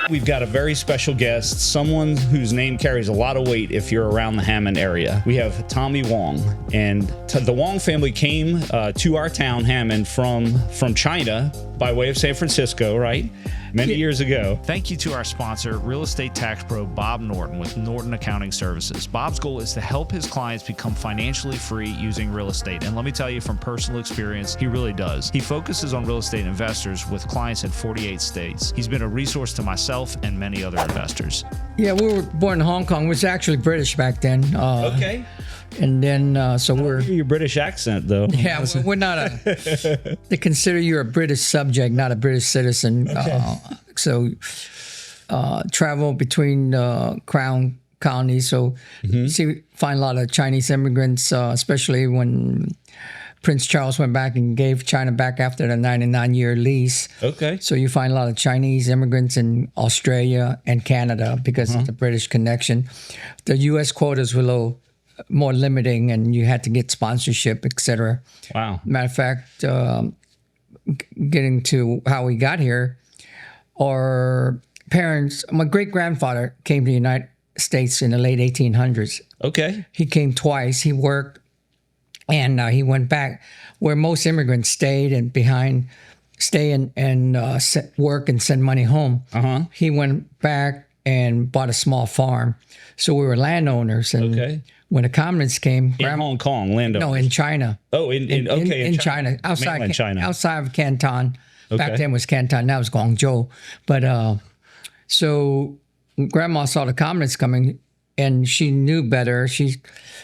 We've got a very special guest, someone whose name carries a lot of weight if you're around the Hammond area. We have Tommy Wong, and the Wong family came to our town, Hammond, from China by way of San Francisco, right? Many years ago. Thank you to our sponsor, real estate tax pro Bob Norton with Norton Accounting Services. Bob's goal is to help his clients become financially free using real estate. And let me tell you from personal experience, he really does. He focuses on real estate investors with clients in 48 states. He's been a resource to myself and many other investors. Yeah, we were born in Hong Kong. We was actually British back then. Okay. And then, so we're... Your British accent, though. Yeah, we're not a... They consider you a British subject, not a British citizen. Okay. Travel between Crown colonies. So, find a lot of Chinese immigrants, especially when Prince Charles went back and gave China back after the 99-year lease. Okay. So you find a lot of Chinese immigrants in Australia and Canada because of the British connection. The U.S. quotas were low, more limiting, and you had to get sponsorship, etc. Wow. Matter of fact, getting to how we got here, our parents, my great-grandfather came to the United States in the late 1800s. Okay. He came twice. He worked, and he went back where most immigrants stayed and work and send money home. He went back and bought a small farm. So we were landowners. And when the communists came... In Hong Kong, landowners? No, in China. Oh, in China. Outside China. Outside of Canton. Back then it was Canton, now it's Guangzhou. But so Grandma saw the communists coming, and she knew better. She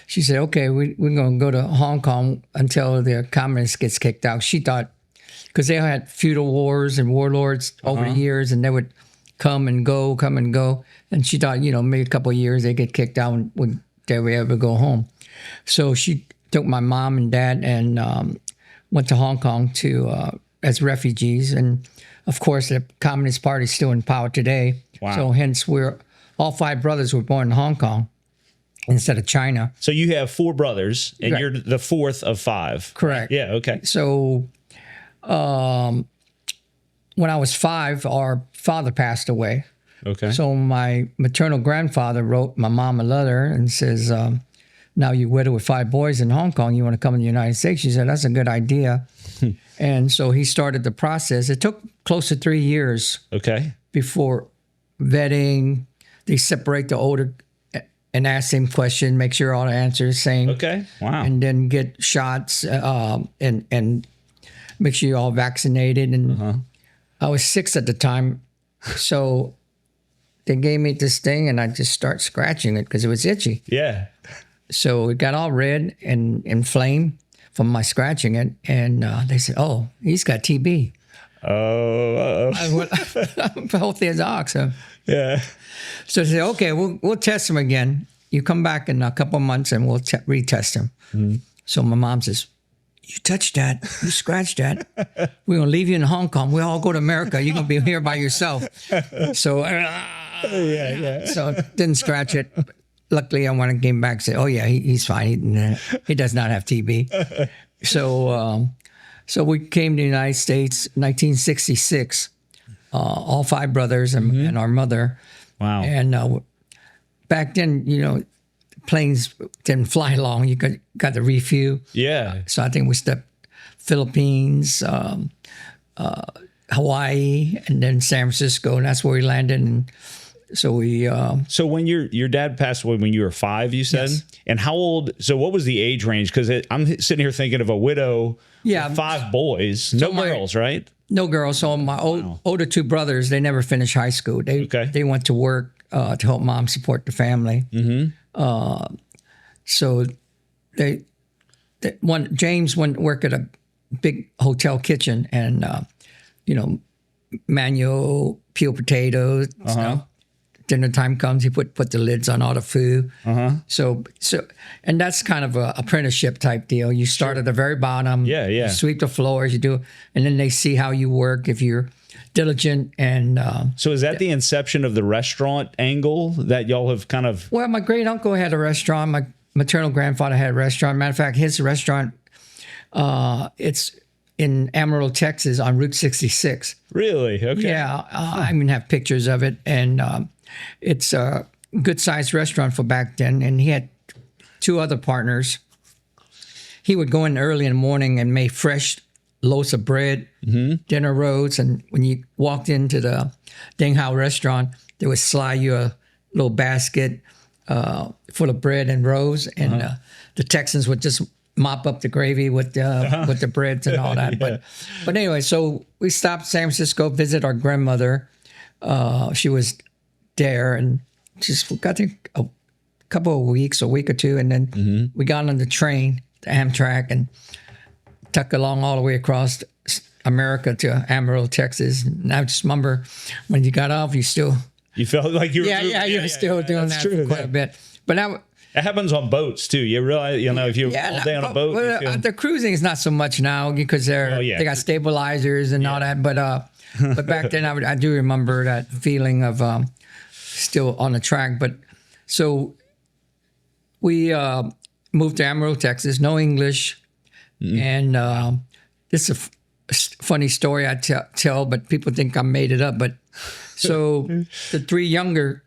said, okay, we're going to go to Hong Kong until the communists gets kicked out. She thought, because they had feudal wars and warlords over the years, and they would come and go. And she thought, maybe a couple of years they get kicked out and they would ever go home. So she took my mom and dad and went to Hong Kong to as refugees. And of course, the Communist Party is still in power today. Wow. So hence all five brothers were born in Hong Kong instead of China. So you have four brothers, and you're the fourth of five. Correct. Yeah, okay. So when I was 5, our father passed away. Okay. So my maternal grandfather wrote my mom a letter and says, now you're widowed with 5 boys in Hong Kong, you want to come to the United States? She said, that's a good idea. And so he started the process. It took close to 3 years before vetting. They separate the older and ask them questions, make sure all the answers are the same. Okay, wow. And then get shots and make sure you're all vaccinated. And I was 6 at the time. So they gave me this thing, and I just start scratching it because it was itchy. Yeah. So it got all red and inflamed from my scratching it. And they said, oh, he's got TB. Oh. Healthy as ox. So. Yeah. So they said, okay, we'll test him again. You come back in a couple of months and we'll retest him. So my mom says, you touched that, you scratched that, we're going to leave you in Hong Kong. We all go to America. You're going to be here by yourself. So, so didn't scratch it. Luckily, I when I came back, said, oh, yeah, he's fine. He does not have TB. So we came to the United States in 1966, all 5 brothers and our mother. Wow. And back then, planes didn't fly long. You got to refuel. Yeah. So I think it was the Philippines, Hawaii, and then San Francisco, and that's where we landed. And so we... So when your dad passed away when you were 5, you said? Yes. And how old... So what was the age range? Because I'm sitting here thinking of a widow with 5 boys. No girls, right? No girls. So my older 2 brothers, they never finished high school. They went to work to help mom support the family. So James went to work at a big hotel kitchen and, manual peel potatoes. Dinner time comes, he put the lids on all the food. So and that's kind of a apprenticeship type deal. You start at the very bottom. You sweep the floors, you do, and then they see how you work if you're diligent. And so is that the inception of the restaurant angle that y'all have kind of... Well, my great uncle had a restaurant. My maternal grandfather had a restaurant. Matter of fact, his restaurant, it's in Amarillo, Texas, on Route 66. Really? Okay. Yeah, I even have pictures of it, and it's a good-sized restaurant for back then. And he had 2 other partners. He would go in early in the morning and make fresh loaves of bread, dinner rolls, and when you walked into the Ding Hao restaurant, they would slide you a little basket full of bread and rolls, and the Texans would just mop up the gravy with the breads and all that. But anyway, so we stopped San Francisco, visit our grandmother. She was there, and just got a couple of weeks, a week or two, and then we got on the train, the Amtrak, and took along all the way across America to Amarillo, Texas. And I just remember when you got off, you felt like you were you were still doing that for quite a bit. But now it happens on boats too. You realize, if you're all day on a boat. The cruising is not so much now because they got stabilizers and all that. But back then, I do remember that feeling of still on the track. But so we moved to Amarillo, Texas. No English. And this is a funny story I tell, but people think I made it up. But so the 3 younger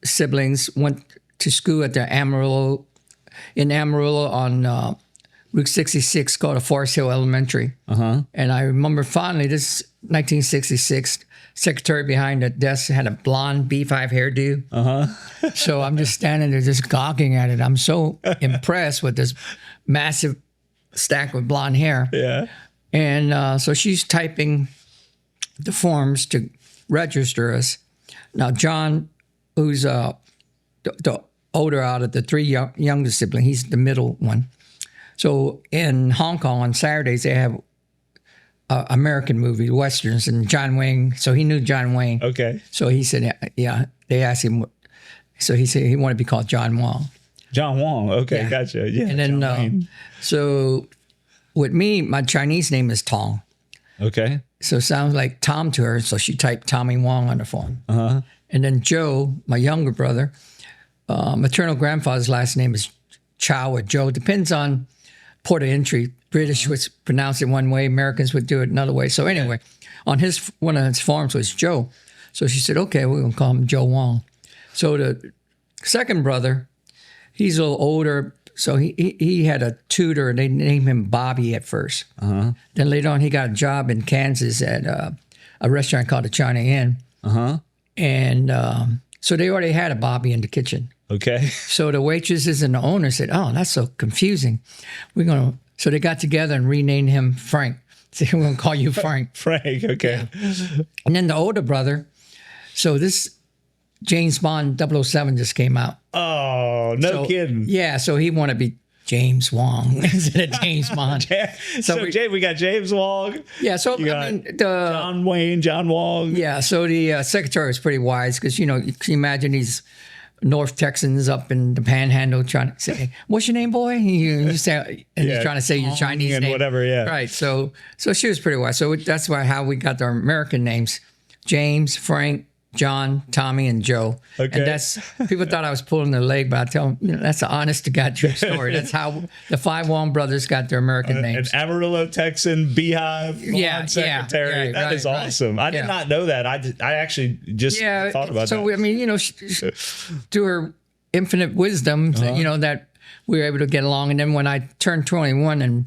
siblings went to school at the Amarillo on Route 66 called Forest Hill Elementary. And I remember fondly, this 1966, secretary behind the desk had a blonde B5 hairdo. So I'm just standing there just gawking at it. I'm so impressed with this massive stack with blonde hair. Yeah. And so she's typing the forms to register us. Now, John, who's the older out of the 3 younger siblings, he's the middle one. So in Hong Kong on Saturdays, they have American movie, Westerns, and John Wayne. So he knew John Wayne. Okay. So he said, yeah, they asked him. So he said he wanted to be called John Wong. John Wong. Okay, gotcha. Yeah. And then, so with me, my Chinese name is Tong. Okay. So it sounds like Tom to her. So she typed Tommy Wong on the phone. And then Joe, my younger brother, maternal grandfather's last name is Chow or Joe. Depends on port of entry. British would pronounce it one way. Americans would do it another way. So anyway, on one of his forms was Joe. So she said, okay, we're going to call him Joe Wong. So the second brother, he's a little older, so he had a tutor, and they named him Bobby at first. Then later on, he got a job in Kansas at a restaurant called the China Inn. And so they already had a Bobby in the kitchen. Okay. So the waitresses and the owner said, oh, that's so confusing. So they got together and renamed him Frank. So we're going to call you Frank. Frank, okay. Yeah. And then the older brother, so this James Bond 007 just came out. Oh, no kidding. Yeah, so he wanted to be James Wong instead of James Bond. We got James Wong. Yeah, so John Wayne, John Wong. Yeah, so the secretary was pretty wise because, you can imagine these North Texans up in the Panhandle trying to say, "What's your name, boy?" He's trying to say your Chinese and name, whatever. Yeah, right. So she was pretty wise. So that's how we got our American names: James, Frank, John, Tommy, and Joe. Okay. And people thought I was pulling their leg, but I tell them, that's an honest to God true story. That's how the 5 Wong brothers got their American names. An Amarillo Texan beehive secretary. Yeah, that is awesome. I did not know that. I actually just thought about that. So, I mean, to her infinite wisdom, that we were able to get along. And then when I turned 21 and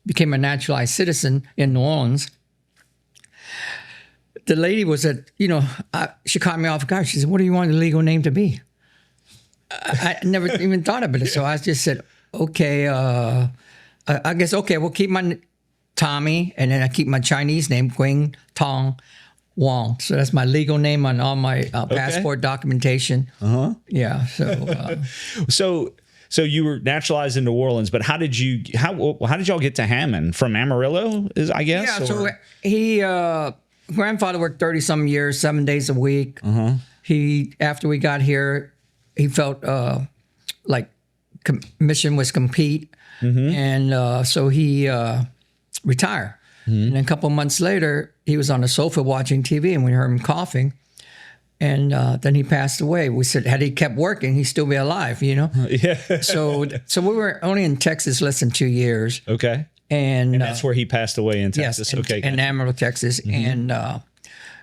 became a naturalized citizen in New Orleans, the lady was she caught me off guard. She said, "What do you want the legal name to be?" I never even thought about it. So I just said, okay, I guess, okay, we'll keep my Tommy, and then I keep my Chinese name, Quing Tong Wong. So that's my legal name on all my passport documentation. Yeah. So you were naturalized in New Orleans, but how did y'all get to Hammond from Amarillo? I guess. Yeah. So he. Grandfather worked 30-some years, 7 days a week. After we got here, he felt like mission was complete, and so he retired. And then a couple months later, he was on the sofa watching TV, and we heard him coughing. And then he passed away. We said, had he kept working, he'd still be alive, Yeah. So we were only in Texas less than 2 years. Okay. And that's where he passed away in Texas. Yes, in Amarillo, Texas. And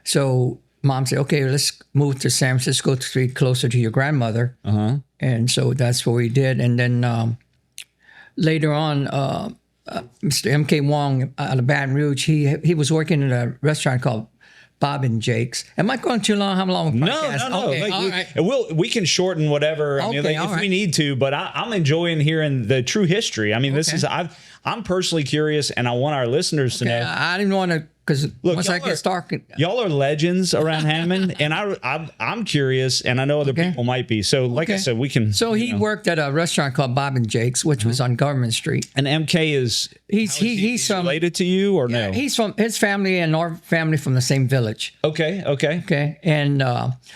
so Mom said, okay, let's move to San Francisco to be closer to your grandmother. And so that's what we did. And then later on, Mr. M.K. Wong out of Baton Rouge, he was working at a restaurant called Bob and Jake's. Am I going too long? How long? No. Okay, Like, all right. we can shorten whatever. I mean, Okay, like, if all right. we need to, but I'm enjoying hearing the true history. I mean, this is I'm personally curious, and I want our listeners to know. I didn't want to, because once I get started. Y'all are legends around Hammond, and I'm curious, and I know other people might be. So, like I said, we can. So he worked at a restaurant called Bob and Jake's, which was on Government Street. And MK is he's related to you or no? He's from his family and our family from the same village. Okay. And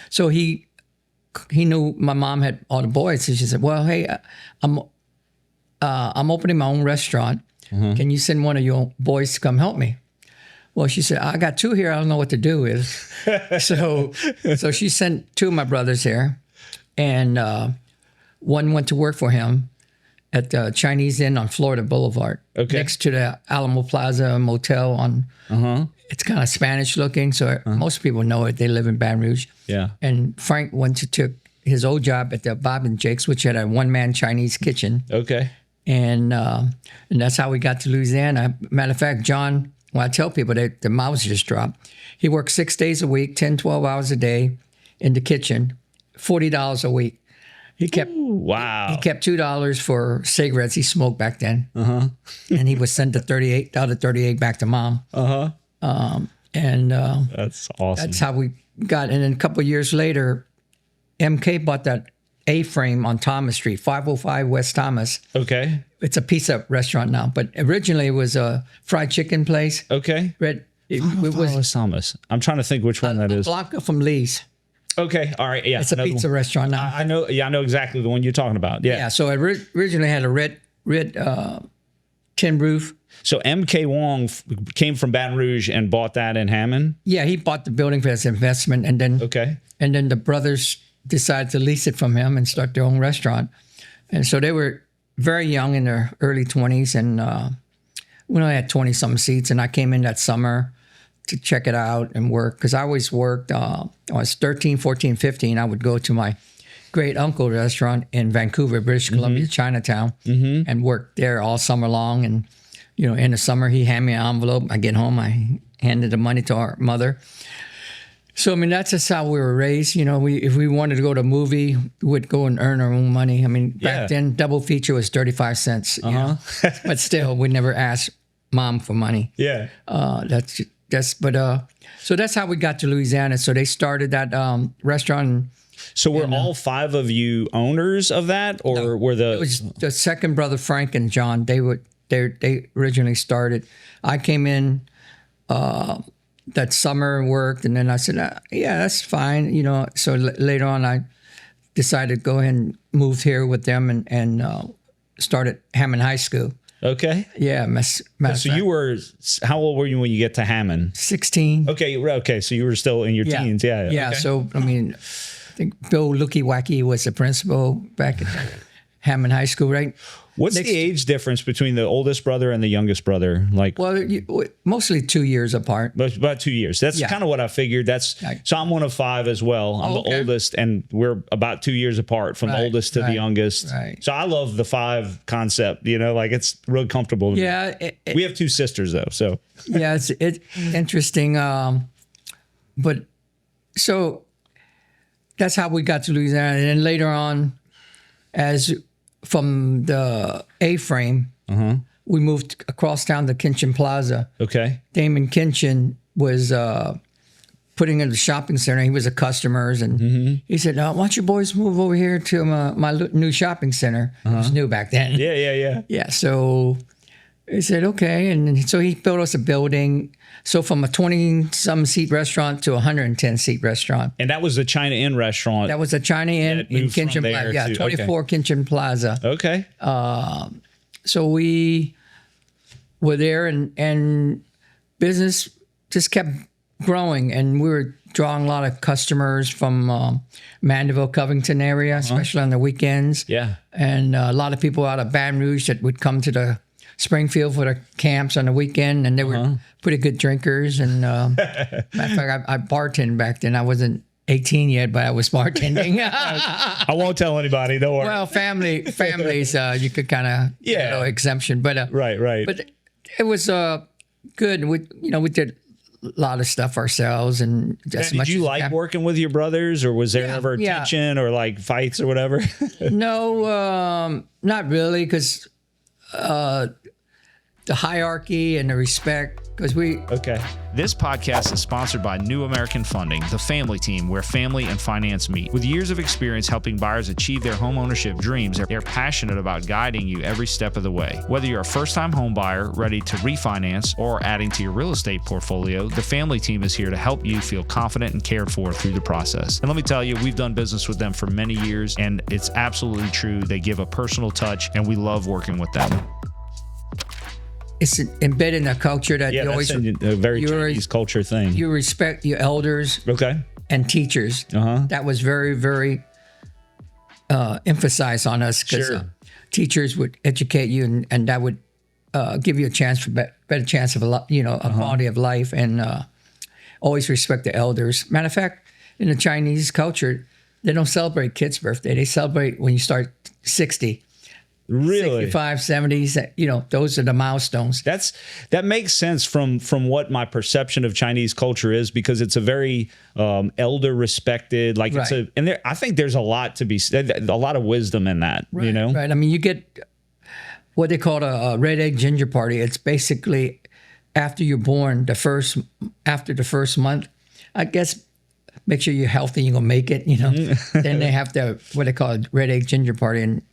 so he knew my mom had all the boys, and she said, "Well, hey, I'm opening my own restaurant. Can you send one of your boys to come help me?" Well, she said, "I got two here. I don't know what to do with." so she sent two of my brothers here, and one went to work for him at the Chinese Inn on Florida Boulevard, next to the Alamo Plaza Motel on. It's kind of Spanish looking, so most people know it. They live in Baton Rouge. Yeah. And Frank went to took his old job at the Bob and Jake's, which had a one-man Chinese kitchen. Okay. And that's how we got to Louisiana. Matter of fact, John, when I tell people that the mouths just dropped, he worked 6 days a week, 10, 12 hours a day in the kitchen, $40 a week. He kept He kept $2 for cigarettes he smoked back then. And he would send the other 38 back to Mom. And that's awesome. That's how we got. And then a couple of years later, MK bought that A-frame on Thomas Street, 505 West Thomas. Okay. It's a pizza restaurant now, but originally it was a fried chicken place. Okay. It was West Thomas. I'm trying to think which one that is. Blanca from Lee's. Okay. All right. Yeah. It's a pizza restaurant now. I know. Yeah, I know exactly the one you're talking about. Yeah. Yeah. So it originally had a red tin roof. So MK Wong came from Baton Rouge and bought that in Hammond? Yeah, he bought the building for his investment, and then the brothers decided to lease it from him and start their own restaurant. And so they were very young, in their early 20s, and we only had 20-something seats, and I came in that summer to check it out and work, because I always worked. I was 13, 14, 15. I would go to my great uncle restaurant in Vancouver, British Columbia, Chinatown, and work there all summer long. And in the summer, he handed me an envelope. I get home, I handed the money to our mother. So, I mean, that's just how we were raised. If we wanted to go to a movie, we would go and earn our own money. I mean, back then, double feature was 35 cents. But still, we never asked Mom for money. Yeah. So that's how we got to Louisiana. So they started that restaurant. So were all five of you owners of that, or were It was the second brother, Frank and John. They originally started. I came in that summer and worked, and then I said, yeah, that's fine. So later on, I decided to go ahead and move here with them and started Hammond High School. Okay. Yeah. So you were, how old were you when you get to Hammond? 16. Okay. So you were still in your teens. Yeah. Yeah. Okay. So, I mean, I think Bill Lookie Wacky was the principal back at Hammond High School, right? What's the age difference between the oldest brother and the youngest brother? Well, mostly 2 years apart. But about 2 years. That's kind of what I figured. So I'm one of five as well. I'm the oldest, and we're about 2 years apart from the oldest to the youngest. Right. So I love the five concept. It's real comfortable. We have two sisters though. So yeah, it's interesting. But so that's how we got to Louisiana, and then later on, from the A-frame, we moved across town to Kinchin Plaza. Okay. Damon Kinchin was putting in the shopping center. He was a customer, and he said, why don't you boys move over here to my new shopping center? It was new back then. Yeah. Yeah, so he said, okay. And so he built us a building. So from a 20-some seat restaurant to a 110-seat restaurant. And that was the China Inn restaurant. That was a China Inn in Kinchin Plaza. Yeah, 24 Kinchin Plaza. Okay. So we were there, and business just kept growing, and we were drawing a lot of customers from Mandeville, Covington area, especially on the weekends. Yeah. And a lot of people out of Baton Rouge that would come to the Springfield for the camps on the weekend, and they were pretty good drinkers. And matter of fact, I bartended back then. I wasn't 18 yet, but I was bartending. I won't tell anybody. Don't worry. Well, families, you could kind of get a little exemption, but right. But it was good. We did a lot of stuff ourselves, and just Did you like working with your brothers, or was there ever tension or like fights or whatever? No, not really, because the hierarchy and the respect, because This podcast is sponsored by New American Funding, the family team where family and finance meet. With years of experience helping buyers achieve their home ownership dreams, they're passionate about guiding you every step of the way. Whether you're a first-time home buyer ready to refinance or adding to your real estate portfolio, the family team is here to help you feel confident and cared for through the process. And let me tell you, we've done business with them for many years, and it's absolutely true. They give a personal touch, and we love working with them. It's embedded in the culture that you always a very Chinese culture thing. You respect your elders, and teachers. That was very, very emphasized on us, because teachers would educate you, and that would give you a chance for better chance of a quality of life, and always respect the elders. Matter of fact, in the Chinese culture, they don't celebrate kids' birthday. They celebrate when you start 60. Really? 65, 70s, those are the milestones. That makes sense from what my perception of Chinese culture is, because it's a very elder respected, like I think there's a lot to be said, a lot of wisdom in that, Right. I mean, you get what they call a red egg ginger party. It's basically after you're born, after the first month, I guess, make sure you're healthy, you're gonna make it, Then they have what they call a red egg ginger party, and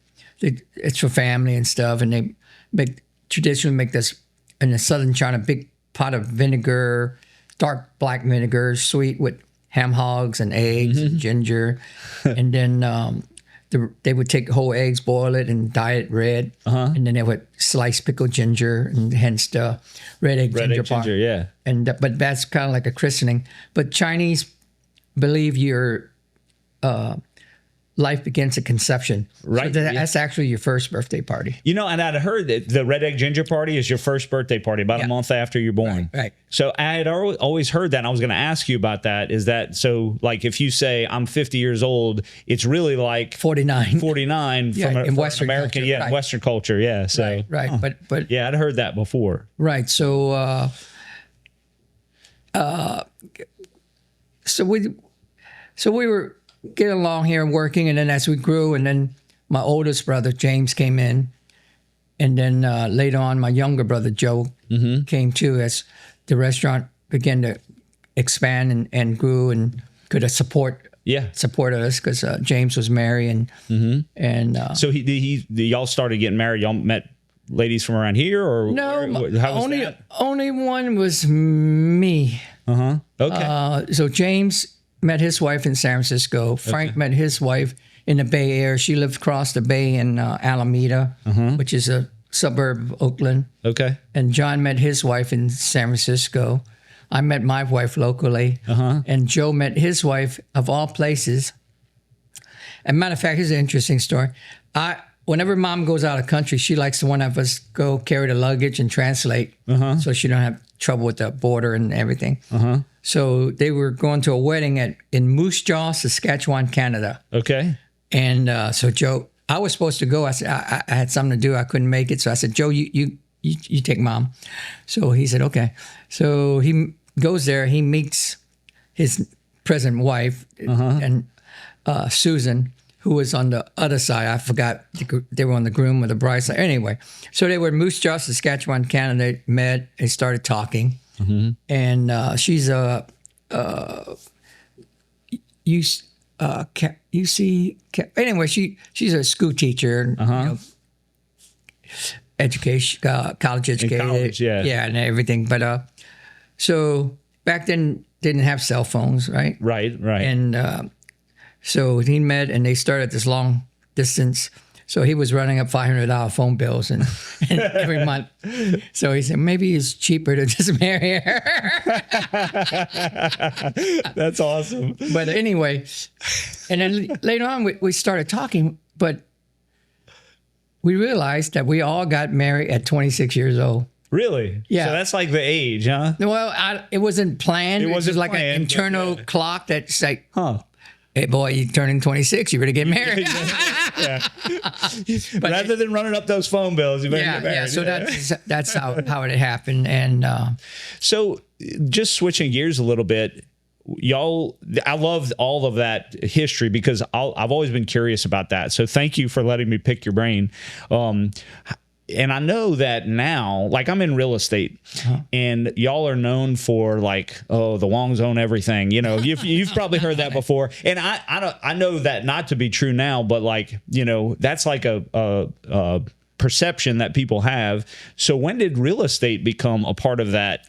it's for family and stuff, and they traditionally make this in the southern China, big pot of vinegar, dark black vinegar, sweet, with ham hocks and eggs and ginger, and then they would take whole eggs, boil it, and dye it red, and then they would slice pickled ginger, and hence the red egg ginger party. But that's kind of like a christening. But Chinese believe your life begins at conception. Right. So that's actually your first birthday party. And I'd heard that the red egg ginger party is your first birthday party, about a month after you're born. Right. So I had always heard that, and I was going to ask you about that. Is that so, like, if you say I'm 50 years old, it's really like 49 from in Western American, culture. Western culture. Yeah. So, right. But yeah, I'd heard that before. Right. So, so we were getting along here and working, and then as we grew, and then my oldest brother James came in, and then later on my younger brother Joe came too, as the restaurant began to expand and grew and could support us, because James was married, and so y'all started getting married. Y'all met ladies from around here, or no? How was that? Only one was me. Okay. So James met his wife in San Francisco. Frank met his wife in the Bay Area. She lived across the bay in Alameda, which is a suburb of Oakland. Okay. And John met his wife in San Francisco. I met my wife locally. And Joe met his wife, of all places. And matter of fact, here's an interesting story. Whenever Mom goes out of country, she likes to one of us go carry the luggage and translate, so she don't have trouble with the border and everything. So they were going to a wedding in Moose Jaw, Saskatchewan, Canada. Okay. And so Joe, I was supposed to go. I said I had something to do. I couldn't make it. So I said, Joe, you take Mom. So he said, okay. So he goes there. He meets his present wife and Susan, who was on the other side. I forgot. They were on the groom or the bride side. Anyway, so they were in Moose Jaw, Saskatchewan, Canada. They met. They started talking. And she's anyway, she's a school teacher, education, college educated, and everything. But so back then didn't have cell phones, right? Right. And so he met, and they started this long distance. So he was running up $500 phone bills and every month. So he said, maybe it's cheaper to just marry her. That's awesome. But anyway, and then later on we started talking, but we realized that we all got married at 26 years old. Really? Yeah. So that's like the age, huh? Well, it wasn't planned. It was just like an internal clock that's like, hey, boy, you turning 26, you better get married. Rather than running up those phone bills, you better get married. Yeah, so that's how it happened. And so just switching gears a little bit, y'all, I love all of that history because I've always been curious about that. So thank you for letting me pick your brain. And I know that now, like I'm in real estate, and y'all are known for like, oh, the Wongs own everything. You know, you've probably heard that before. And I know that not to be true now, but like, you know, that's like a perception that people have. So when did real estate become a part of that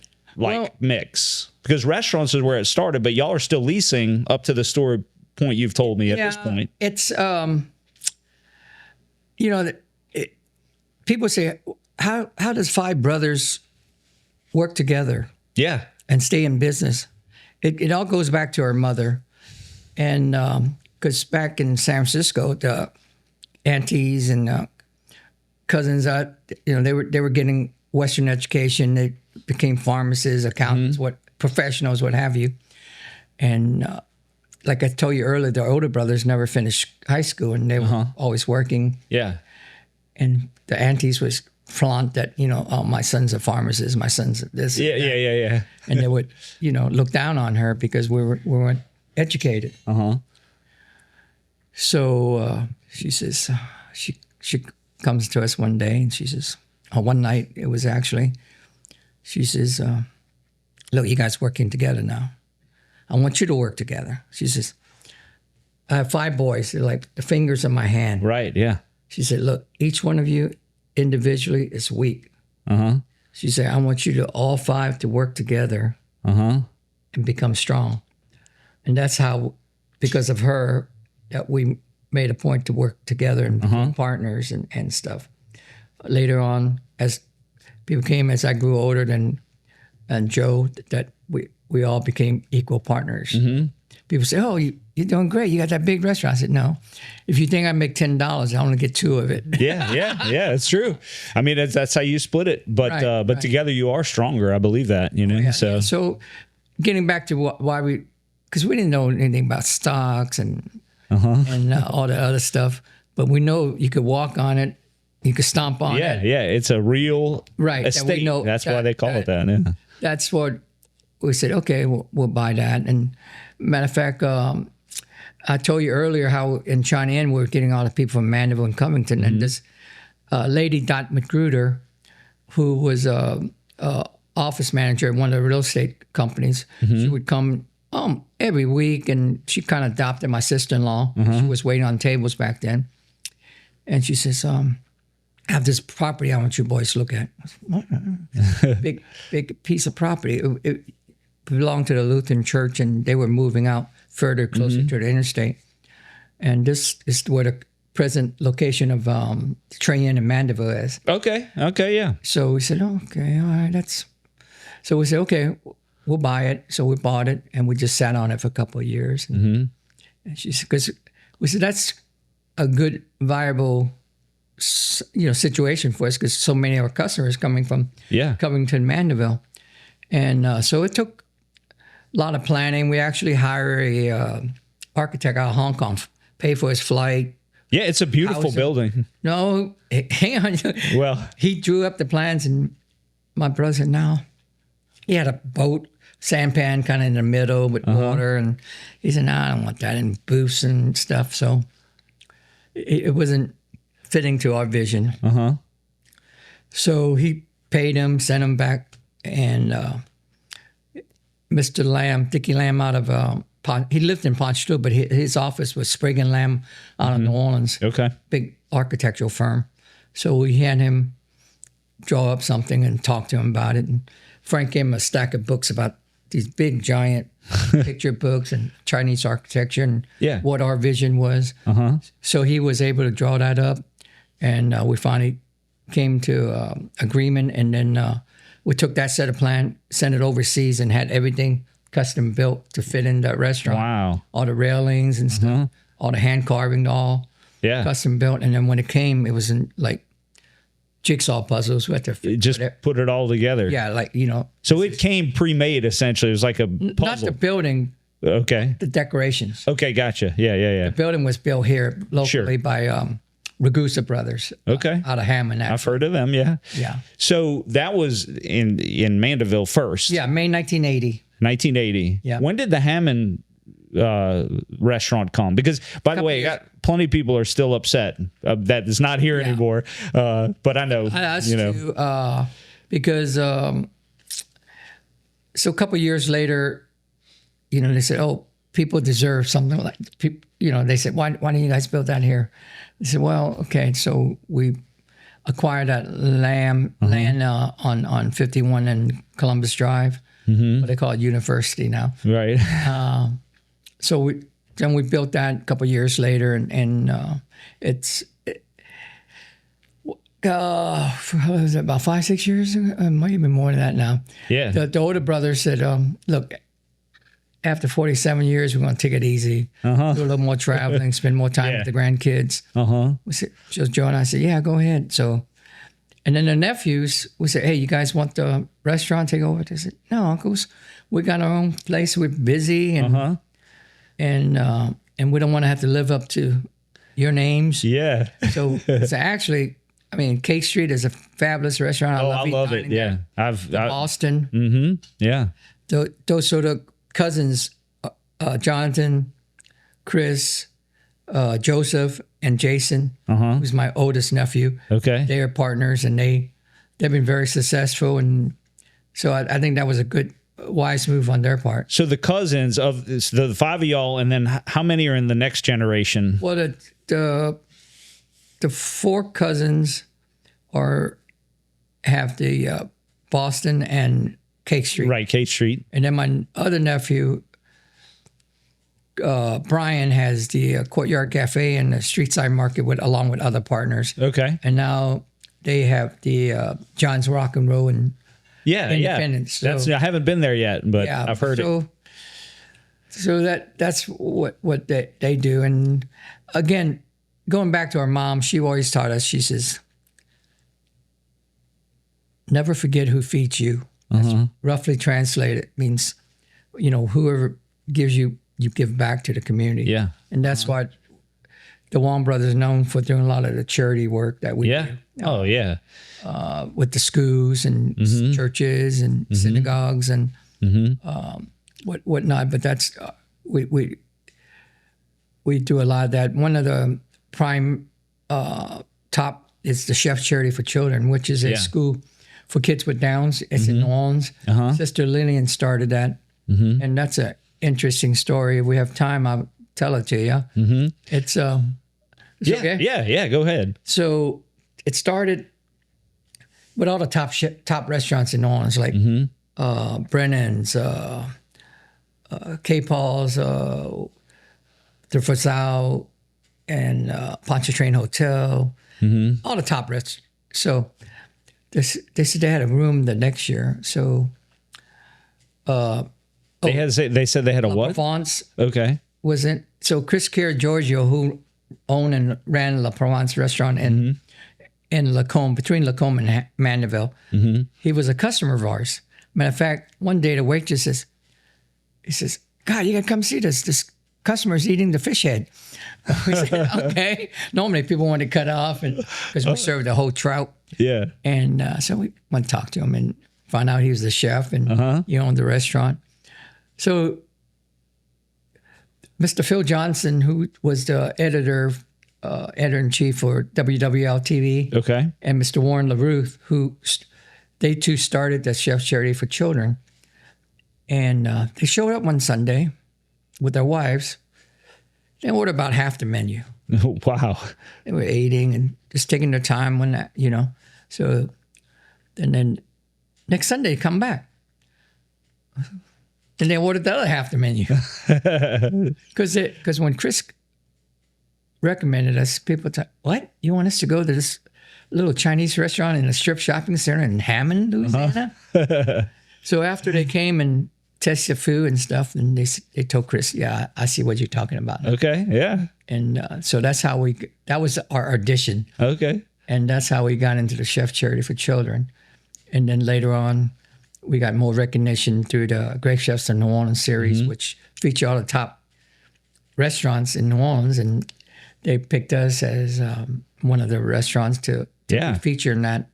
mix? Because restaurants is where it started, but y'all are still leasing up to the story point you've told me at this point. It's you know, people say, how does five brothers work together? Yeah. And stay in business? It all goes back to our mother. And because back in San Francisco, the aunties and cousins, you know, they were getting Western education. They became pharmacists, accountants, professionals, what have you. And like I told you earlier, the older brothers never finished high school, and they were always working. Yeah. And the aunties was flaunt that, you know, oh, my son's a pharmacist, my son's this. Yeah. And they would, you know, look down on her because we weren't educated. So she says, she comes to us one day and she says, one night it was actually, she says, look, you guys working together now. I want you to work together. She says, I have 5 boys. They're like the fingers of my hand. Right, yeah. She said, look, each one of you individually is weak. She said, I want you to all 5 to work together and become strong. And that's how, because of her, that we made a point to work together and become partners and stuff. Later on, as people came, as I grew older and Joe, that we all became equal partners. People say, oh, you're doing great. You got that big restaurant. I said, no. If you think I make $10, I only get 2 of it. Yeah, it's true. I mean, that's how you split it. But right. Together you are stronger. I believe that, you know. So getting back to why because we didn't know anything about stocks and all the other stuff. But we know you could walk on it. You could stomp on it. Yeah, it's a real estate. That we know that's why they call it that. Yeah. That's what we said, okay, we'll buy that. And matter of fact, I told you earlier how in Cheyenne we were getting all the people from Mandeville and Covington. And this lady, Dot Magruder, who was office manager at one of the real estate companies, she would come every week, and she kind of adopted my sister-in-law. She was waiting on tables back then. And she says, I have this property I want you boys to look at. Big piece of property. It belonged to the Lutheran church, and they were moving out further, closer to the interstate. And this is where the present location of Cheyenne and Mandeville is. Okay, yeah. So we said, okay, all right, so we said, okay, we'll buy it. So we bought it, and we just sat on it for a couple of years. And she said, because we said, that's a good, viable situation for us, because so many of our customers coming from Covington, Mandeville. And so it took a lot of planning. We actually hired a architect out of Hong Kong, pay for his flight. Yeah, it's a beautiful building. No, hang on. Well, he drew up the plans, and my brother said, no. He had a boat, sampan kind of in the middle with water. And he said, no, I don't want that, and booths and stuff. So it wasn't fitting to our vision. So he paid him, sent him back, and Mr. Lamb, Dickie Lamb, out of he lived in Ponchatoula, but his office was Sprague and Lamb out of New Orleans. Okay, big architectural firm. So we had him draw up something and talk to him about it. And Frank gave him a stack of books about these big, giant picture books and Chinese architecture and what our vision was. So he was able to draw that up, and we finally came to agreement. And then we took that set of plan, sent it overseas, and had everything custom built to fit in that restaurant. Wow! All the railings and stuff, all the hand carving, all. Yeah. custom built. And then when it came, it was in like jigsaw puzzles. We had to Just put it all together. Yeah, like, So it came pre-made, essentially. It was like a puzzle. not the building, Okay. the decorations. Okay, gotcha. Yeah. The building was built here locally by Ragusa Brothers. Okay. Out of Hammond, actually. I've heard of them, yeah. Yeah. So that was in Mandeville first. Yeah, May 1980. 1980. Yeah. When did the Hammond restaurant come? Because, by the way, plenty of people are still upset that it's not here anymore. But I know, because so a couple of years later, they said, "Oh, people deserve something like." They said, "Why don't you guys build that here?" They said, "Well, okay." So we acquired that land on 51 and Columbus Drive. What they call it University now. Right. So we built that a couple of years later, and it's was it about 5-6 years ago? It might even more than that now. Yeah. The older brother said, "Look, after 47 years, we're going to take it easy, do a little more traveling, spend more time with the grandkids." We said, Joe and I said, "Yeah, go ahead." So, and then the nephews, we said, "Hey, you guys want the restaurant take over?" They said, "No, uncles, we got our own place. We're busy, and we don't want to have to live up to your names." Yeah. So actually, I mean, Cake Street is a fabulous restaurant. I love it. Yeah. Boston. Mm-hmm. Yeah. Those sort of cousins, Jonathan, Chris, Joseph, and Jason, who's my oldest nephew. Okay. They are partners, and they've been very successful. And so I think that was a good, wise move on their part. So the cousins of the five of y'all, and then how many are in the next generation? Well, the four cousins have the Boston and Cake Street. Right, Cake Street. And then my other nephew, Brian, has the Courtyard Cafe and the Street Side Market along with other partners. Okay. And now they have the John's Rock and Roll and Independence. Yeah. I haven't been there yet, but I've heard it. So that's what they do. And again, going back to our mom, she always taught us, she says, never forget who feeds you. That's roughly translated means, whoever gives you, you give back to the community. Yeah. And that's what the Wong brothers are known for, doing a lot of the charity work that we do. Oh, yeah. With the schools and churches and synagogues and whatnot. But that's, we do a lot of that. One of the prime top is the Chef's Charity for Children, which is a school for kids with Downs. It's in New Orleans. Sister Lillian started that. And that's an interesting story. If we have time, I'll tell it to you. It's okay? Yeah, go ahead. So it started with all the top restaurants in New Orleans, like Brennan's, K. Paul's, the Fazal, and Pontchartrain Hotel, all the top restaurants. So they said they had a room the next year. So they said they had a what? Provence. Okay. Wasn't so Chris Giorgio, who owned and ran La Provence restaurant in Lacombe, between Lacombe and Mandeville. He was a customer of ours. Matter of fact, one day the waitress says, "God, you gotta come see this. This customer's eating the fish head." We said, "Okay." Normally people want to cut off because we served the whole trout. Yeah. And so we went to talk to him and found out he was the chef and he owned the restaurant. So Mr. Phil Johnson, who was the editor-in-chief for WWL TV, and Mr. Warren LaRuth, they two started the Chef's Charity for Children. And they showed up one Sunday with their wives. They ordered about half the menu. Wow. They were eating and just taking their time when that, So, and then next Sunday, come back. Then they ordered the other half the menu. Because when Chris recommended us, people thought, "What? You want us to go to this little Chinese restaurant in a strip shopping center in Hammond, Louisiana?" So after they came and test the food and stuff, and they told Chris, "Yeah, I see what you're talking about." Okay, yeah. And so that's how that was our audition. Okay. And that's how we got into the Chef Charity for Children. And then later on, we got more recognition through the Great Chefs of New Orleans series, which feature all the top restaurants in New Orleans. And they picked us as one of the restaurants to be featured in that.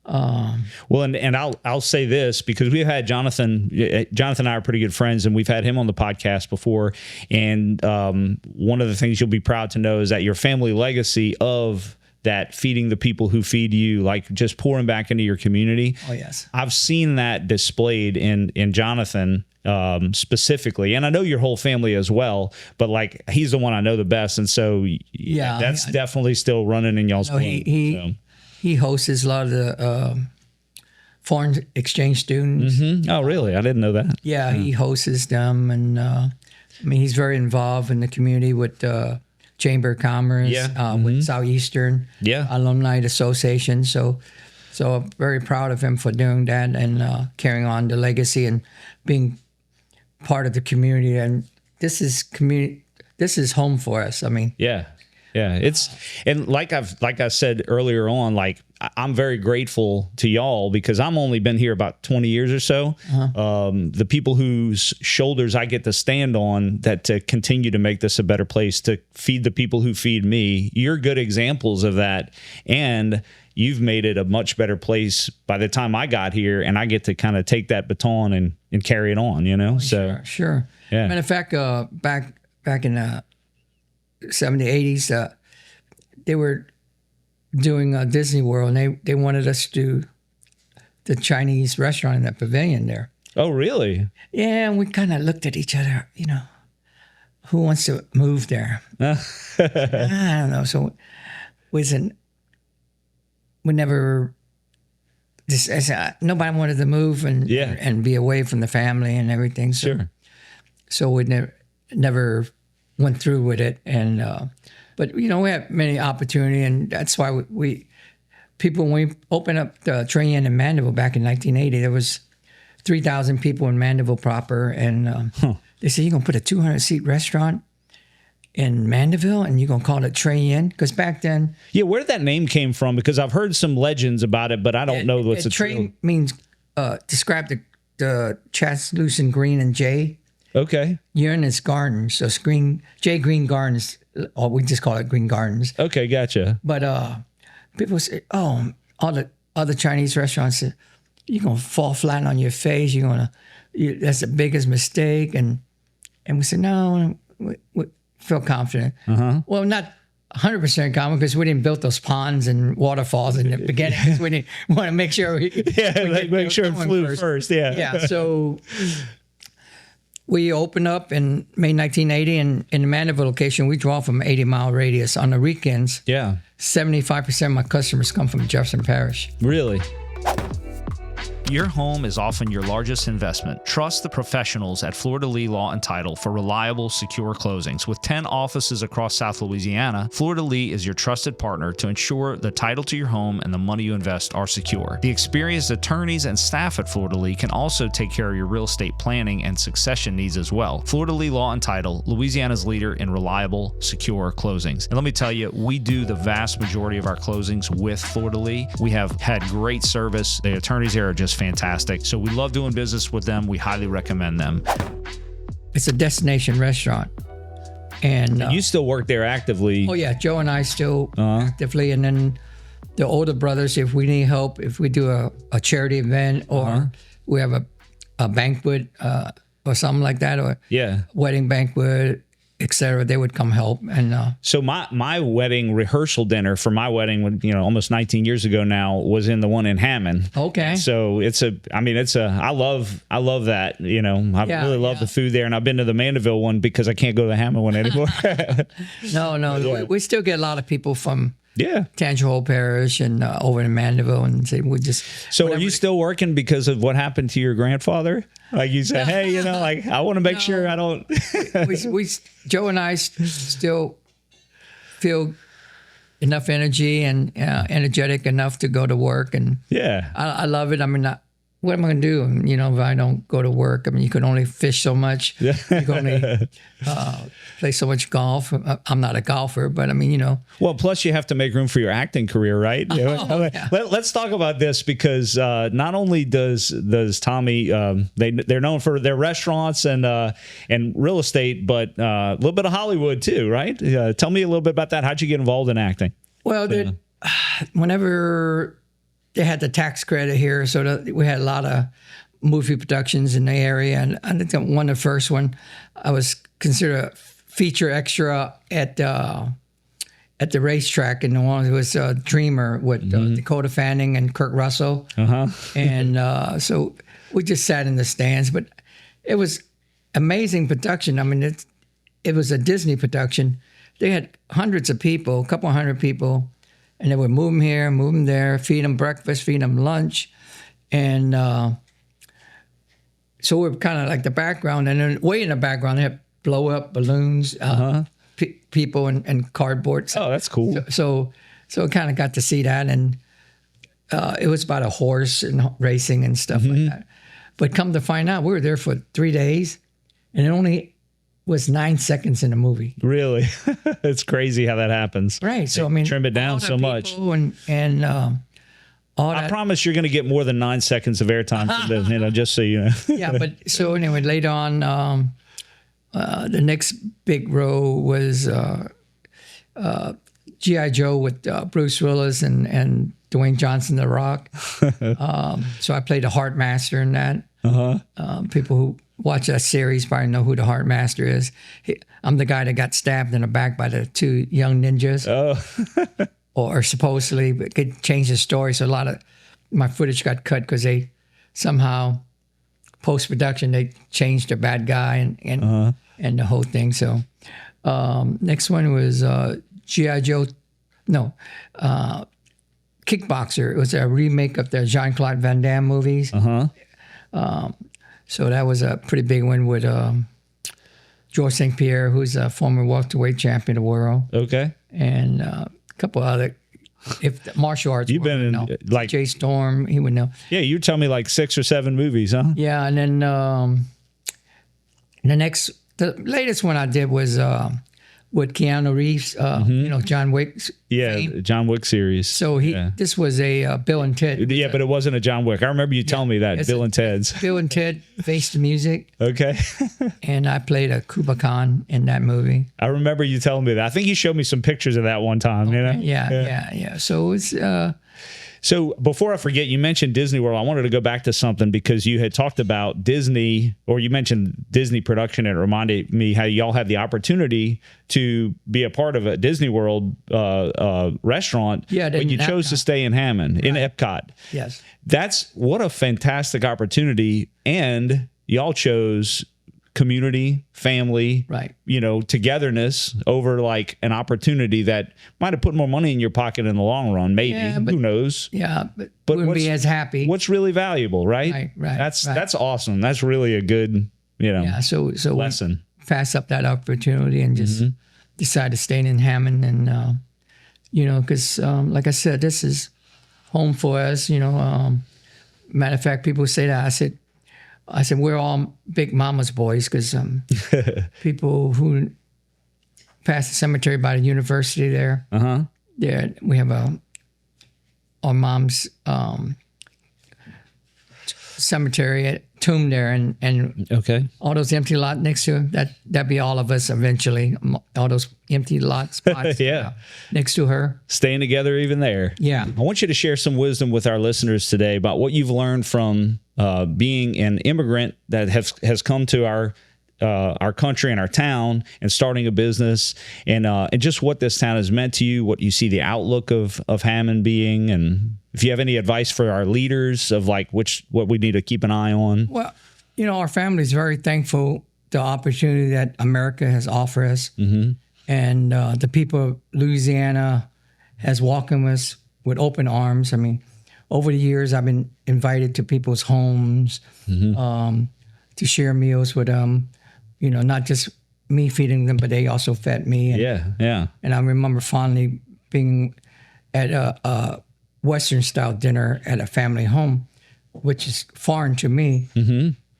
Well, and I'll say this because we've had Jonathan and I are pretty good friends, and we've had him on the podcast before. And one of the things you'll be proud to know is that your family legacy of that feeding the people who feed you, like just pouring back into your community. Oh, yes. I've seen that displayed in Jonathan specifically, and I know your whole family as well, but like he's the one I know the best. And so that's definitely still running in y'all's blood. He hosts a lot of the foreign exchange students. Mm-hmm. Oh, really? I didn't know that. Yeah, he hosts them. And he's very involved in the community with Chamber of Commerce, with Southeastern Alumni Association. So I'm very proud of him for doing that and carrying on the legacy and being part of the community. And this is home for us. I mean, yeah, and like I said earlier on, like I'm very grateful to y'all because I'm only been here about 20 years or so. The people whose shoulders I get to stand on to continue to make this a better place, to feed the people who feed me. You're good examples of that, and you've made it a much better place by the time I got here, and I get to kind of take that baton and carry it on. Sure. Yeah. Matter of fact, back in the 70s, 80s, they were doing Disney World, and they wanted us to do the Chinese restaurant in that pavilion there. Oh, really? Yeah, and we kind of looked at each other, who wants to move there? I don't know. So we never, nobody wanted to move and be away from the family and everything. So we never went through with it. And but we had many opportunity, and that's why when we opened up the Train Inn in Mandeville back in 1980, there was 3,000 people in Mandeville proper, and they said, "You're gonna put a 200-seat restaurant in Mandeville, and you're gonna call it Train Inn?" Because back then, where did that name came from? Because I've heard some legends about it, but I don't know what's the train means. Describe the translucent green and J. Okay. Yin is gardens, so it's J Green Gardens, or we just call it Green Gardens. Okay, gotcha. But people say, all the other Chinese restaurants say, "You're gonna fall flat on your face. That's the biggest mistake." And we said, "No, we feel confident." Well, not 100% confident because we didn't build those ponds and waterfalls in the beginning. We didn't want to make sure make sure it flew first. Yeah. So we opened up in May 1980, and in the Mandeville location, we draw from 80-mile radius. On the weekends, 75% of my customers come from Jefferson Parish. Really? Your home is often your largest investment. Trust the professionals at Florida Lee Law and Title for reliable, secure closings. With 10 offices across South Louisiana, Florida Lee is your trusted partner to ensure the title to your home and the money you invest are secure. The experienced attorneys and staff at Florida Lee can also take care of your real estate planning and succession needs as well. Florida Lee Law and Title, Louisiana's leader in reliable, secure closings. And let me tell you, we do the vast majority of our closings with Florida Lee. We have had great service. The attorneys here are just fantastic. So we love doing business with them. We highly recommend them. It's a destination restaurant. And you still work there actively? Oh, yeah. Joe and I still actively. And then the older brothers, if we need help, if we do a charity event or we have a banquet or something like that, or wedding banquet, etc., they would come help. And so my wedding rehearsal dinner for my wedding, almost 19 years ago now, was in the one in Hammond. Okay. So I love that. I really love the food there, and I've been to the Mandeville one because I can't go to the Hammond one anymore. No, we still get a lot of people from Tangier Parish and over in Mandeville, and say we just. So are you still working because of what happened to your grandfather? Like you said, hey, I want to make sure I don't. we Joe and I still feel enough energy and energetic enough to go to work, and I love it. I mean, what am I going to do? You know, if I don't go to work, I mean, you can only fish so much. You can only play so much golf. I'm not a golfer, but I mean, you know. Well, plus you have to make room for your acting career, right? Let's talk about this because not only does Tommy, they're known for their restaurants and real estate, but a little bit of Hollywood too, right? Tell me a little bit about that. How'd you get involved in acting? Well, whenever they had the tax credit here, so we had a lot of movie productions in the area, and I think one of the first one, I was considered a feature extra at the racetrack in New Orleans. It was Dreamer with Dakota Fanning and Kurt Russell, and so we just sat in the stands. But it was amazing production. I mean, it was a Disney production. They had hundreds of people, a couple hundred people. And they would move them here, move them there, feed them breakfast, feed them lunch. And so we were kind of like the background. And then way in the background, they had blow up balloons, people and cardboard. Oh, that's cool. So I kind of got to see that. And it was about a horse and racing and stuff like that. But come to find out, we were there for 3 days. And it only was 9 seconds in the movie. Really? It's crazy how that happens. Right. So, I mean, trim it down so much. And all that. I promise you're going to get more than 9 seconds of airtime from this, you know, just so you know. Yeah, but so anyway, later on, the next big role was G.I. Joe with Bruce Willis and Dwayne Johnson, The Rock. So I played the Heart Master in that. People who watch that series probably know who the Heart Master is. I'm the guy that got stabbed in the back by the two young ninjas. Or supposedly, but could change the story. So a lot of my footage got cut because they somehow, post-production, they changed the bad guy and the whole thing. So next one was G.I. Joe, Kickboxer. It was a remake of the Jean-Claude Van Damme movies. So that was a pretty big one with George St. Pierre, who's a former welterweight champion of the world. Okay. And a couple other, if the martial arts. You've been in like Jay Storm, he would know. Yeah, you tell me like 6 or 7 movies, huh? Yeah, and then the latest one I did was with Keanu Reeves, you know, John Wick. Yeah, John Wick series. So this was a Bill and Ted. Yeah, but it wasn't a John Wick. I remember you telling me that, Bill and Ted's. Bill and Ted Face the Music. Okay. And I played a Kuba Khan in that movie. I remember you telling me that. I think you showed me some pictures of that one time, you know? Yeah. So it's... So before I forget, you mentioned Disney World. I wanted to go back to something because you had talked about Disney, or you mentioned Disney production, and it reminded me how y'all had the opportunity to be a part of a Disney World restaurant. Yeah, but you chose to stay in Hammond, in Epcot. Yes. That's what a fantastic opportunity. And y'all chose community, family, you know, togetherness over like an opportunity that might have put more money in your pocket in the long run. Maybe, who knows? Yeah, but wouldn't be as happy. What's really valuable, right? Right. That's awesome. That's really a good, you know, so lesson. Pass up that opportunity and just decide to stay in Hammond, and you know, because like I said, this is home for us. You know, matter of fact, people say that. I said, we're all big mama's boys because people who pass the cemetery by the university there, we have our mom's cemetery, tomb there, and all those empty lots next to it, that'd be all of us eventually, all those empty spots next to her. Staying together even there. Yeah. I want you to share some wisdom with our listeners today about what you've learned from being an immigrant that has come to our country and our town and starting a business, and just what this town has meant to you, what you see the outlook of Hammond being, and if you have any advice for our leaders of like what we need to keep an eye on. Well, you know, our family is very thankful the opportunity that America has offered us, and the people of Louisiana has welcomed us with open arms. I mean, over the years, I've been invited to people's homes to share meals with them. You know, not just me feeding them, but they also fed me. And, And I remember fondly being at a Western-style dinner at a family home which is foreign to me.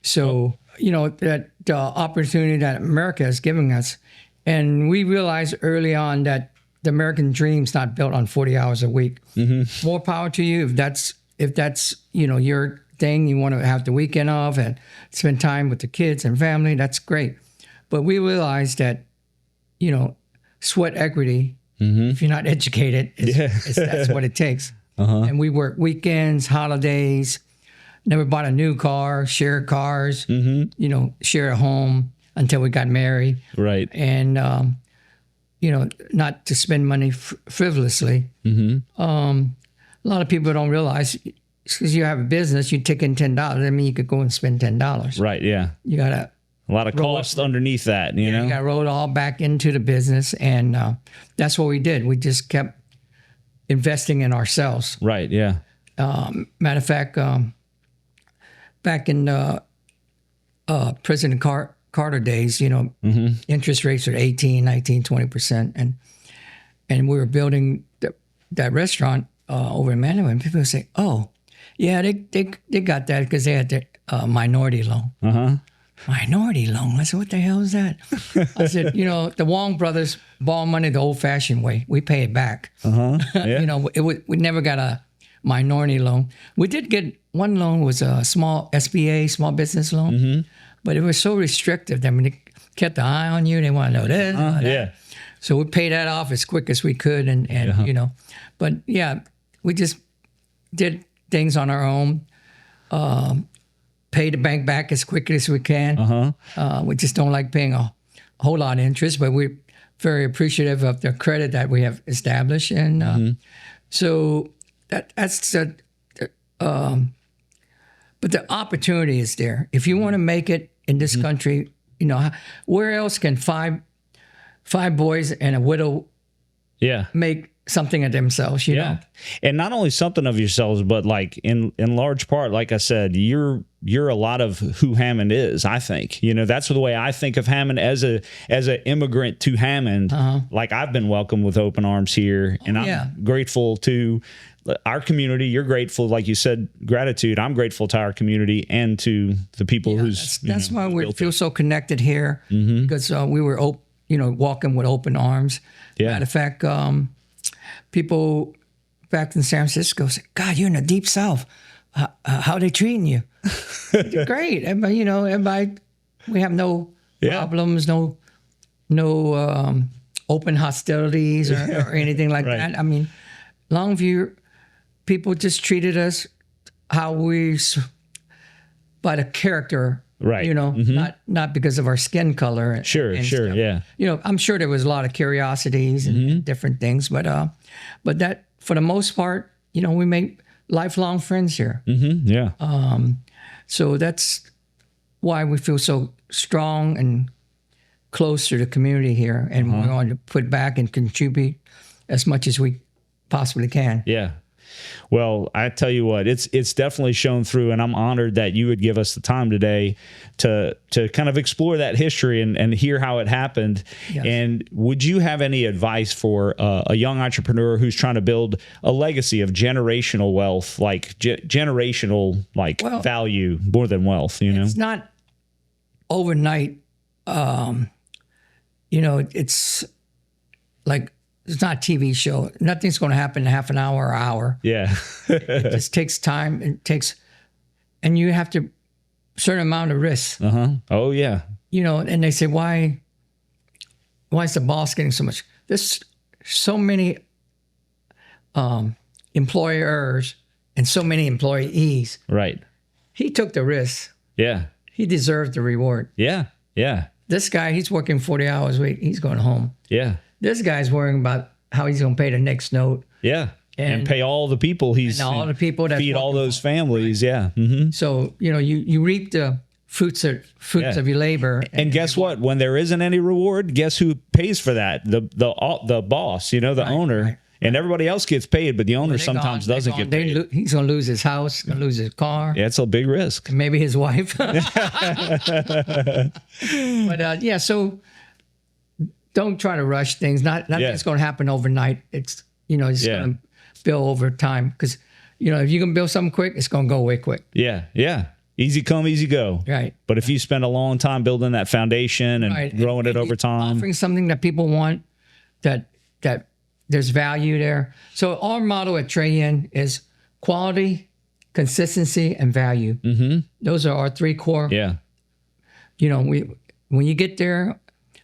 So, that opportunity that America is giving us. And we realized early on that the American dream's not built on 40 hours a week. More power to you if that's your thing. You want to have the weekend off and spend time with the kids and family. That's great. But we realized that, sweat equity, if you're not educated, that's what it takes. And we work weekends, holidays, never bought a new car, shared cars, share a home until we got married. Right. And, not to spend money frivolously. A lot of people don't realize, because you have a business, you take in $10. I mean, you could go and spend $10. Right, yeah. You got to... A lot of cost underneath that, you know? You got to roll it all back into the business. And that's what we did. We just kept investing in ourselves. Right, yeah. Matter of fact, back in President Carter days, interest rates were 18, 19, 20%. And we were building that restaurant over in Mandeville. And people would say, oh, yeah, they got that because they had the minority loan. Minority loan? I said, what the hell is that? I said, the Wong brothers borrow money the old-fashioned way. We pay it back. Yeah. We never got a minority loan. We did get one loan, was a small SBA, small business loan, but it was so restrictive. I mean, they kept an eye on you. They want to know this. Yeah. So we paid that off as quick as we could, and but yeah, we just did things on our own. Pay the bank back as quickly as we can. We just don't like paying a whole lot of interest, but we're very appreciative of the credit that we have established. And so that's the, but the opportunity is there. If you want to make it in this country, where else can five boys and a widow make something of themselves, you know? And not only something of yourselves, but like in large part, like I said, you're a lot of who Hammond is, I think. That's the way I think of Hammond as an immigrant to Hammond. Like, I've been welcomed with open arms here, and I'm grateful to our community. You're grateful, like you said, gratitude. I'm grateful to our community and to the people who's that's why we feel so connected here, because we were walking with open arms. Matter of fact, people back in San Francisco say, God, you're in the deep South. How they treating you? Great. Everybody, we have no problems, no open hostilities or anything like that. I mean, Longview, people just treated us how by the character, right? Not because of our skin color. Sure, yeah. I'm sure there was a lot of curiosities and different things, but that for the most part, we make lifelong friends here. Yeah. So that's why we feel so strong and close to the community here, and we're going to put back and contribute as much as we possibly can. Yeah. Well, I tell you what, it's definitely shown through, and I'm honored that you would give us the time today to kind of explore that history and hear how it happened. Yes. And would you have any advice for a young entrepreneur who's trying to build a legacy of generational wealth, like generational value more than wealth? It's not overnight. It's like, it's not a TV show. Nothing's going to happen in half an hour or hour. Yeah. It just takes time. And you have to, certain amount of risk. Oh, yeah. And they say, why is the boss getting so much? There's so many employers and so many employees. Right. He took the risk. Yeah. He deserved the reward. Yeah. Yeah. This guy, he's working 40 hours a week. He's going home. Yeah. This guy's worrying about how he's going to pay the next note. Yeah. And pay all the people that feed all those families. Right. Yeah. So, you reap the fruits of your labor. And guess what? When there isn't any reward, guess who pays for that? The boss, the owner. Right. And everybody else gets paid, but the owner sometimes doesn't get paid. He's going to lose his house, going to lose his car. Yeah, it's a big risk. Maybe his wife. But so don't try to rush things. Nothing's going to happen overnight. It's going to build over time, because if you can build something quick, it's going to go away quick. Yeah. Yeah. Easy come, easy go. Right. But if you spend a long time building that foundation and growing it over time. Offering something that people want, that there's value there. So our motto at Trey-In is quality, consistency, and value. Mm-hmm. Those are our three core. Yeah. When you get there,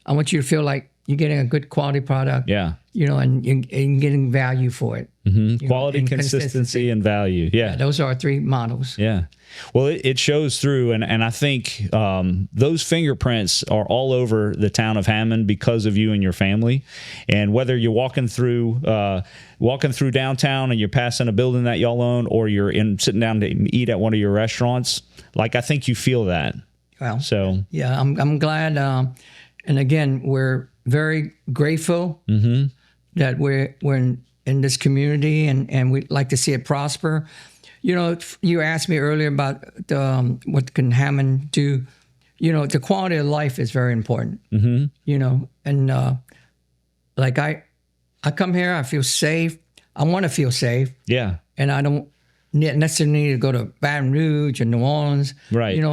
I want you to feel like you're getting a good quality product. Yeah. And you're getting value for it. Mm-hmm. Quality, consistency, and value. Yeah. Those are our three models. Yeah. Well, it shows through, and I think those fingerprints are all over the town of Hammond because of you and your family. And whether you're walking through downtown and you're passing a building that y'all own, or you're sitting down to eat at one of your restaurants, like I think you feel that. Well, so yeah, I'm glad. And again, we're very grateful that we're in this community, and we'd like to see it prosper. You asked me earlier about what can Hammond do. The quality of life is very important. And like I come here, I feel safe. I want to feel safe. Yeah. And I don't necessarily need to go to Baton Rouge or New Orleans. Right.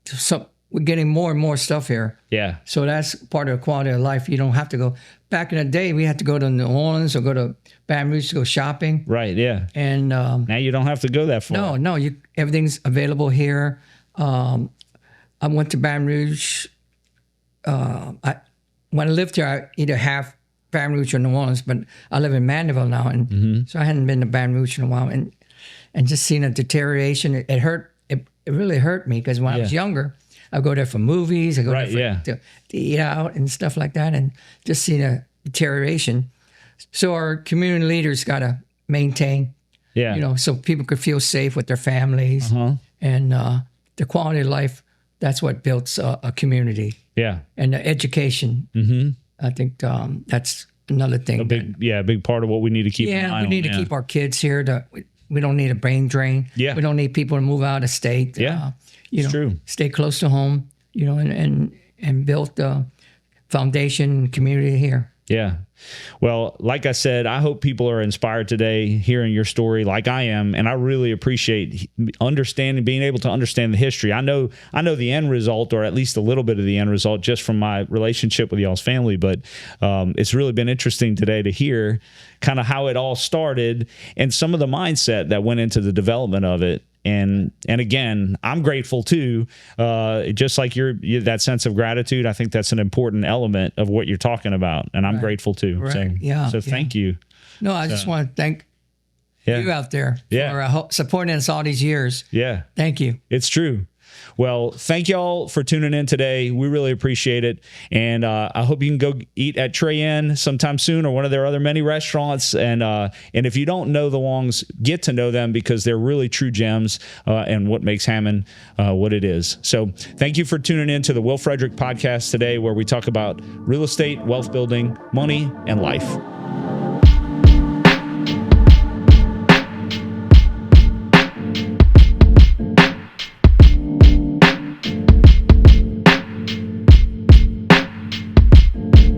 So we're getting more and more stuff here. Yeah. So that's part of the quality of life. You don't have to go. Back in the day, we had to go to New Orleans or go to Baton Rouge to go shopping. Right. Yeah. And now you don't have to go that far. No. Everything's available here. I went to Baton Rouge. When I lived here, I either half Baton Rouge or New Orleans, but I live in Mandeville now, and so I hadn't been to Baton Rouge in a while, and just seeing a deterioration, it hurt. It really hurt me because when I was younger, I go there for movies, I go there to eat out and stuff like that, and just seeing a deterioration. So our community leaders got to maintain, so people could feel safe with their families, and the quality of life. That's what builds a community. Yeah, and the education. I think that's another thing. A big part of what we need to keep. Yeah, we need to keep our kids here. We don't need a brain drain. Yeah, we don't need people to move out of state. Yeah. True. Stay close to home, and build the foundation community here. Yeah. Well, like I said, I hope people are inspired today hearing your story like I am. And I really appreciate being able to understand the history. I know the end result, or at least a little bit of the end result, just from my relationship with y'all's family. But it's really been interesting today to hear kind of how it all started and some of the mindset that went into the development of it. And again, I'm grateful too. Just like that sense of gratitude, I think that's an important element of what you're talking about, and I'm grateful too. Right. So thank you. No, I just want to thank you out there for supporting us all these years. Yeah, thank you. It's true. Well, thank y'all for tuning in today. We really appreciate it. And I hope you can go eat at Trey-In sometime soon, or one of their other many restaurants. And if you don't know the Wongs, get to know them, because they're really true gems and what makes Hammond what it is. So thank you for tuning in to the Will Frederick Podcast today, where we talk about real estate, wealth building, money, and life.